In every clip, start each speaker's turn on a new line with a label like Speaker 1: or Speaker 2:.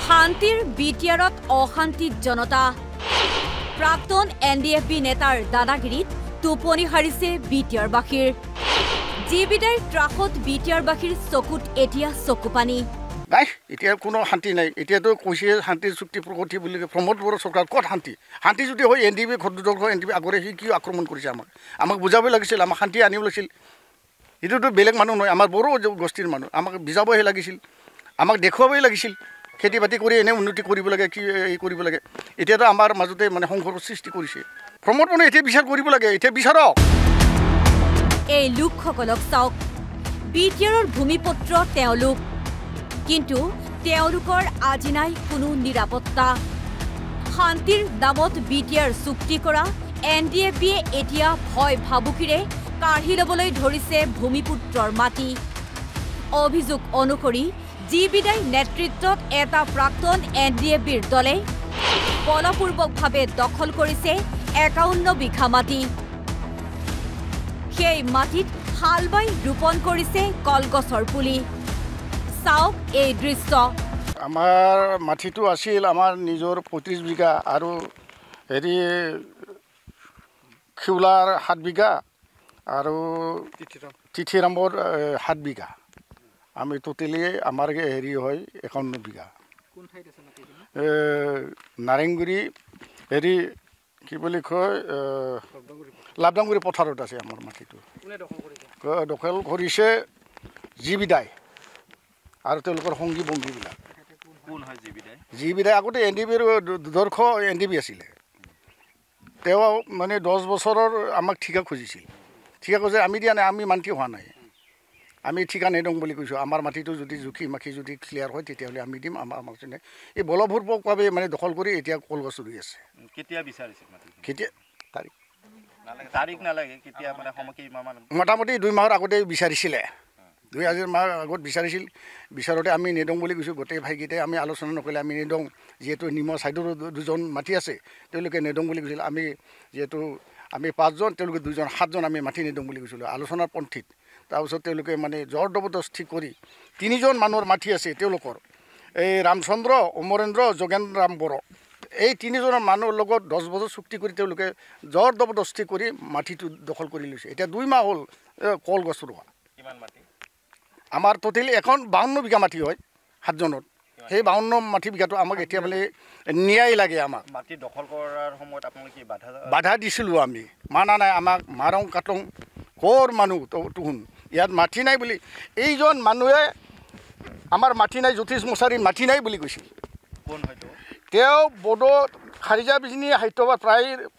Speaker 1: শান্তিৰ বিটিআৰত অশান্তিত জনতা প্ৰাক্তন NDFB নেতাৰ দাদাগিৰিত টোপনি হাৰিছে বিটিআৰবাসীৰ জিবিদাইৰ ত্ৰাসত বিটিআৰবাসীৰ চকুত এতিয়া চকুপানী
Speaker 2: নাই এতিয়া কোনো শান্তি নাই এতিয়াতো কৈছে শান্তিৰ চুক্তি প্ৰগতি বুলি প্ৰমোদ বড়ো চৰকাৰ ক'ত শান্তি যদি হয় NDB NDB আগৰে সি কি আক্ৰমণ কৰিছে আমাক বুজাবই লাগিছিল আমাক শান্তি আনিব লাগিছিল এইটোতো বেলেগ মানুহ নহয় আমাৰ বড়ো গোষ্ঠীৰ মানুহ আমাক বুজাবই লাগিছিল আমাক দেখুৱাবই লাগিছিল খেতি বাতি কৰি এনে উন্নতি কৰিব লাগে কি কৰিব লাগে এতিয়াতো আমাৰ মাজতে মানে সংঘৰ্ষৰ সৃষ্টি কৰিছে প্ৰমোদ বড়োৱে এতিয়া বিচাৰ কৰিব লাগে এতিয়া বিচাৰক
Speaker 1: এই লোকসকলক চাওক বিটিআৰৰ ভূমিপত্ৰ তেওঁলোক কিন্তু তেওঁলোকৰ আজি নাই কোনো নিৰাপত্তা শান্তিৰ দামত বিটিআৰ চুক্তি কৰা NDFBয়ে এতিয়া ভয় ভাবুকিৰে কাঢ়ি ল'বলৈ ধৰিছে ভূমিপুত্ৰৰ মাটি অভিযোগ অনুসৰি জিবিদাই নেতৃত্বত এটা প্ৰাক্তন NDFBৰ দলে বলপূৰ্বকভাৱে দখল কৰিছে 51 বিঘা মাটি সেই মাটিত হাল বাই ৰোপণ কৰিছে কলগছৰ পুলি চাওক এই দৃশ্য
Speaker 2: আমাৰ মাটিটো আছিল আমাৰ নিজৰ 35 বিঘা আৰু হেৰি খিউলাৰ 7 বিঘা আৰু তিথিৰামৰ 7 বিঘা আমি টোটেলি আমাৰ হেৰি হয় 51 বিঘা কোন ঠাইত আছে মাটি নাৰেংগুৰি হেৰি কি বুলি কয় লাবদাংগুৰি পথাৰত আছে আমাৰ মাটিটো কোনে দখল কৰিছে জিবিদাই আৰু তেওঁলোকৰ সংগী বংগীবিলাক কোন হয় জিবিদাই আগতে NDBৰ দৰ্শ NDB আছিলে তেওঁ মানে 10 বছৰৰ আমাক ঠিকা খুজিছিল ঠিকা কৈছে আমি দিয়া নাই আমি মান্তি হোৱা নাই আমি ঠিকা নেদং বুলি কৈছোঁ আমাৰ মাটিটো যদি জুখি মাখি যদি ক্লিয়াৰ হয় তেতিয়াহ'লে আমি দিম আমাক এই বলপূৰ্বকভাৱে মানে দখল কৰি এতিয়া কলগছ ৰুই আছে কেতিয়া বিচাৰিছে কেতিয়া তাৰিখ নালাগে কেতিয়া মানে সময় মোটামুটি 2 মাহৰ আগতে বিচাৰিছিলে 2 মাহ আগত বিচাৰিছিল বিচাৰোঁতে আমি নেদং বুলি কৈছোঁ গোটেই ভাইকেইটাই আমি আলোচনা নকৰিলে আমি নেদং যিহেতু নিমৰ ছাইডৰ 2জন মাটি আছে তেওঁলোকে নেদং বুলি কৈছিল আমি যিহেতু আমি 5জন তেওঁলোকে 2জন 7জন আমি মাটি নেদং বুলি কৈছিলোঁ আলোচনাৰ পন্থীত তাৰপিছত তেওঁলোকে মানে জৰ জবৰদস্তি কৰি 3জন মানুহৰ মাটি আছে তেওঁলোকৰ এই ৰামচন্দ্ৰ অমৰেন্দ্ৰ যোগেন্দ্ৰ ৰাম বড়ো এই 3জনৰ মানুহৰ লগত 10 বছৰ চুক্তি কৰি তেওঁলোকে জৰ জবৰদস্তি কৰি মাটিটো দখল কৰি লৈছে এতিয়া 2 মাহ হ'ল কলগছ ৰোৱা কিমান মাটি আমাৰ টোটেলি এখন 52 বিঘা মাটি হয় 7জনৰ সেই 52 মাটি বিঘাটো আমাক এতিয়া মানে ন্যায় লাগে আমাক মাটি দখল কৰাৰ সময়ত আপোনালোকে কি বাধা দিছিলোঁ আমি মানা নাই আমাক মাৰং কাটং ক'ৰ মানুহ তুহুন ইয়াত মাটি নাই বুলি এইজন মানুহে আমাৰ মাটি নাই জ্যোতিষ মুছাৰীৰ মাটি নাই বুলি কৈছিল কোন হয়তো তেওঁ বড়ো খাৰিজা বিজনী সাহিত্য সভাৰ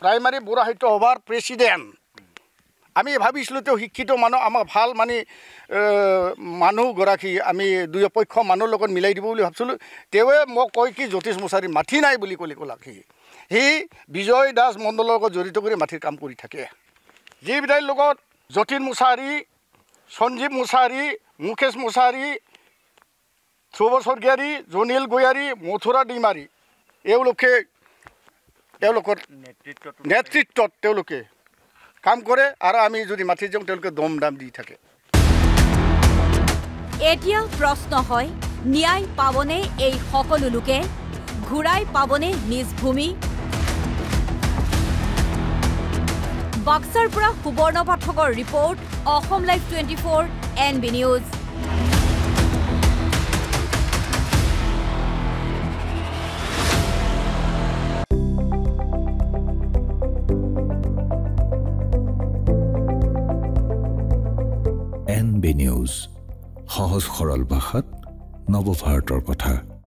Speaker 2: প্ৰাইমাৰী বড়ো সাহিত্য সভাৰ প্ৰেছিডেণ্ট আমি ভাবিছিলোঁ তেওঁ শিক্ষিত মানুহ আমাক ভাল মানে মানুহগৰাকী আমি দুই পক্ষ মানুহৰ লগত মিলাই দিব বুলি ভাবিছিলোঁ তেওঁৱে মোক কয় কি জ্যোতিষ মুছাৰীৰ মাটি নাই বুলি ক'লাক সি বিজয় দাস মণ্ডলৰ লগত জড়িত কৰি মাটিৰ কাম কৰি থাকে জিবিদাইৰ লগত যতীন মুছাৰী সঞ্জীৱ মুছাৰী মুকেশ মুছাৰী ধ্ৰুৱ স্বৰ্গীয়াৰী জনিল গয়াৰী মথুৰা ডিমাৰী এওঁলোকে তেওঁলোকৰ নেতৃত্বত তেওঁলোকে কাম কৰে আৰু আমি যদি মাটি যাওঁ তেওঁলোকে দম দাম দি থাকে
Speaker 1: এতিয়া প্ৰশ্ন হয় ন্যায় পাবনে এই সকলো লোকে ঘূৰাই পাবনে নিজ ভূমি বাক্সাৰ পৰা সুবৰ্ণ পাঠকৰ report Assam live 24 NB news
Speaker 3: NB news সহজ সৰল ভাষাত নৱভাৰতৰ কথা